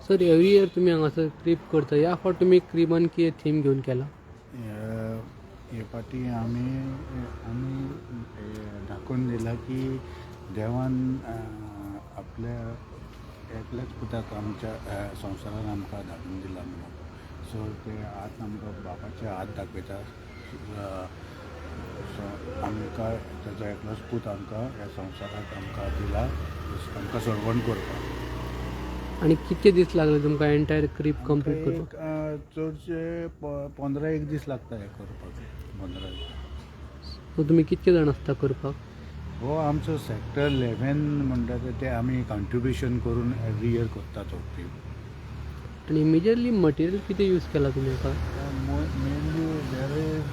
Sir every year तुम्ही हांगासर trip करता, ह्या फावट तुम्ही क्रिबान कितें थीम घेवन केला? हे फाटी आमी दाखोवन दिला की देवान आपल्या एकल्याच पुताक आमच्या संवसारान आमकां धाडून दिला म्हणून. सो ते आत आमकां बापाचे हात दाखयता. सो आमकां तेजो एकलोच पूत आमकां ह्या संवसाराक आमकां दिला आमकां सरवण करपाक. आणि कितके दीस लागले तुमकां एंटायर क्रीप कंप्लीट करपाक? चडशे 15 दीस लागता हे करपाक. 15 दीस. सो तुम्ही कितके जाण आसता करपाक? हो आमचो सेक्टर 11 म्हणटा ते आमी कंट्रिब्युशन करून एवरी इयर करता तो ट्रीप. आणि मेजरली मटेरियल कितें यूज केला तुम्ही हाका? Mainly there is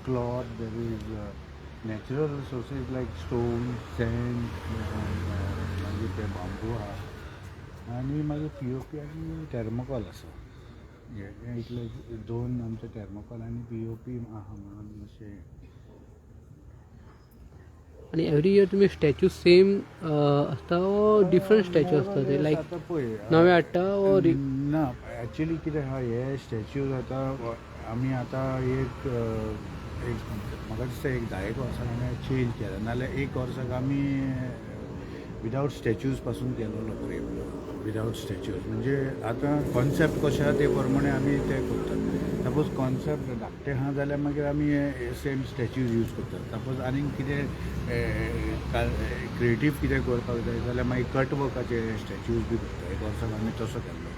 cloth, there is natural resources like stone, sand, मागीर ते बांबू आहा आनी मागीर POP आनी थर्मोकॉल आसा. इतले दोन आमचे थर्मोकॉल आनी POP आहा म्हणून अशें. आणि एवरी इयर तुम्ही स्टॅच्यू सेम आसता ओ डिफरंट स्टॅच्यू आसता ते लायक आतां पळय नवे हाडटा ओ ना एक्चुअली कितें आहा हे स्टॅच्यूज आतां आमी आतां एक म्हाका दिसता एक 10 वर्सांक आमी चेंज केला, नाजाल्यार एक वर्साक आमी विदावट स्टॅच्यूज पासून केलोलो क्रेप विदावट स्टॅच्यूज. म्हणजे आतां कॉन्सेप्ट कशें आहा ते प्रमाणे आमी ते करतात. सपोज कॉन्सेप्ट धाकटें आहा जाल्यार मागीर आमी सेम स्टॅच्यूज यूज करतात. सपोज आनीक कितें क्रिएटीव कितें करपाक जाय जाल्यार मागीर कट वर्काचे स्टॅच्यूज बी करता. एक वर्साक आमी तसो केल्लो.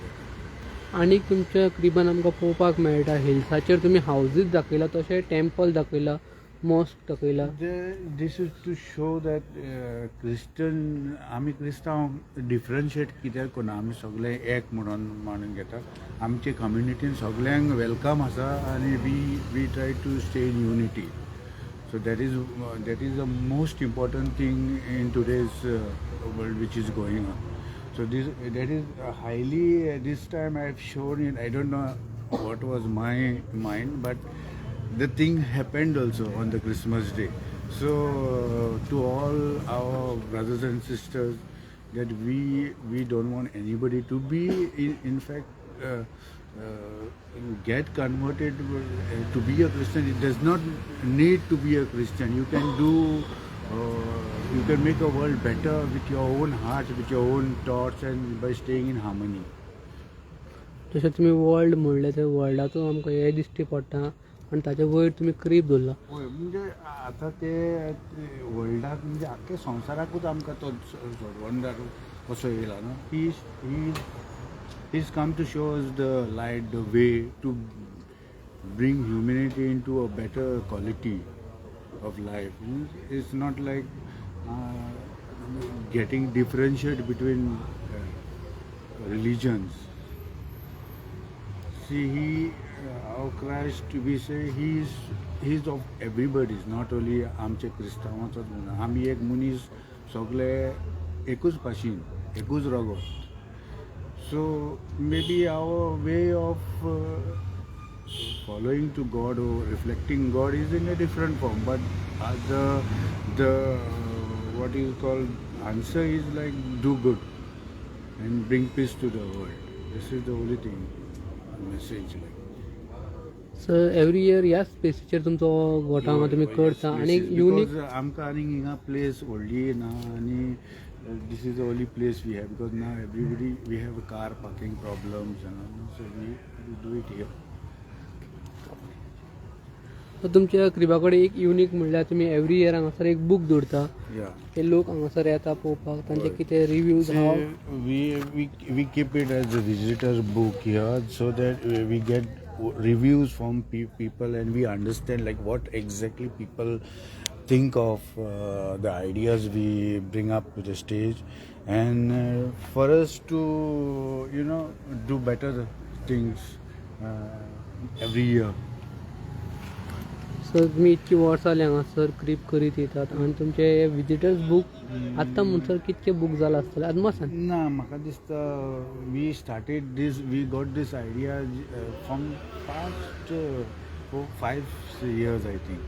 आणि तुमच्या क्रिबान आमकां पळोवपाक मेळटा हिल्साचेर तुम्ही हावजीस दाखयला, तशें टेम्पल दाखयला, मॉस्क दाखयला. This is to show that Christian आमी क्रिस्तांव डिफरन्शिएट कित्याक करना. आमी सगळे एक म्हणून घेता. आमचे कम्युनिटीन सगळ्यांक वेलकम आसा आनी we try to stay in unity. So that is the most important thing in today's world which is going on. So that is highly this time I have shown it. I don't know what was my mind, but the thing happened also on the Christmas day. So to all our brothers and sisters, that we don't want anybody to be in fact get converted to be a Christian. It does not need to be a Christian. You can do you can make a world better with your own heart, with your own thoughts, and by staying in harmony. जशें तुम्ही world म्हणलें ते वर्ल्डाचो आमकां हे दिश्टी पडटा आनी ताचे वयर तुम्ही क्रीब दवरला. होय म्हणजे आतां ते वर्ल्डाक म्हणजे आख्या संवसाराकूच आमकां तो सोडवण कसो येयला न्हू. He's come to show us the light, the way to bring humanity into a better quality of life. It's not like getting differentiate between religions. See, our Christ, we say he's of everybody's, not only आमचे क्रिस्तांवाचोच म्हणून. आमी एक मनीस सगळे एकूच भाशेन एकूच रगो. So maybe our way of following to God or reflecting God is in a different form, but the what is called answer is like do good and bring peace to the world. This is the only thing message like. Sir every year ह्याच स्पेसीचेर तुमचो गोठांग तुम्ही करता आणि unique आमकां आनीक हिंगा place व्हडली ना आनी this is the only place we have because now everybody we have a car parking problems and so we do it here. तर तुमच्या क्रिबा कडेन एक युनीक म्हणल्यार तुम्ही एवरी इयर हांगासर एक बूक दवरता. ते लोक हांगासर येता पळोवपाक, तांचे कितें रिव्यूज आहा. We keep it as a visitor's book here so that we get reviews from people and we understand like what exactly people think of the ideas we bring up to the stage, and for us to do better things every year. Sir तुम्ही इतकी वर्सां जाली हांगासर creep करीत येतात आनी तुमचे visitors book आत्तां म्हणसर कितके बूक जाला आसतले अदमासान? ना म्हाका दिसता we started this we got this idea from past for 5 years, I think.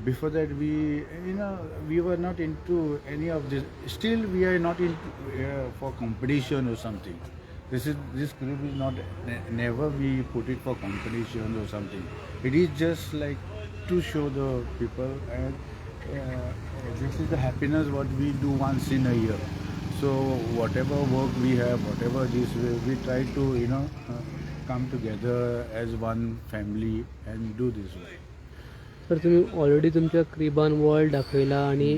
Before that, we were not into any of this. Still, we are not into for competition or something. This crib is not never we put it for competition or something. It is just like to show the people, and this is the happiness what we do once in a year. So whatever work we have, whatever this we try to come together as one family and do this way. तर तुम्ही already तुमच्या क्रिबान world दाखयला आणि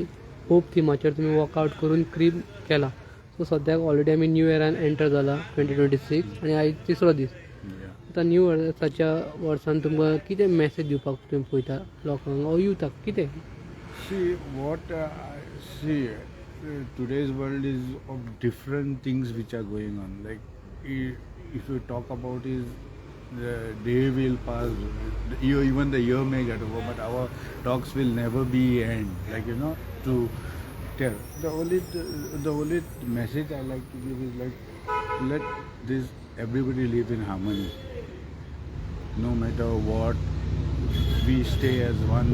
hope थिमाचेर तुम्ही workout करून crib केला. सो सद्याक already आमी न्यू इयरान एंटर जाला 2026 आणि आयज तिसरो दीस. आतां न्यू इयराच्या वर्सान तुमकां कितें मॅसेज दिवपाक तुम्ही पळयता लोकांक ओ युथाक कितें? Today's world is of different things which are going on. Like if you talk about is the day will pass, even the year may get over, but our talks will never be end. Like to tell the only message I like to give is like let everybody live in harmony. No matter what, we stay as one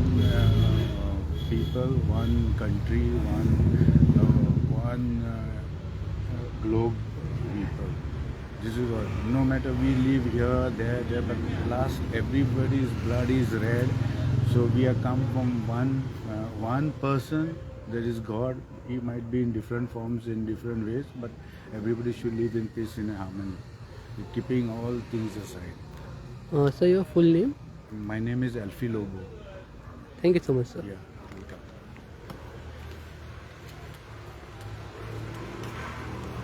people, one country, one globe people. This is what. No matter we live here, there, but last everybody's blood is red. So we are come from one person. That is God. He might be in different forms, in different ways, but everybody should live in peace, in harmony, keeping all things aside. Sir, your full name? My name is Alfie Lobo. Thank you so much, sir. Yeah,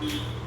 welcome.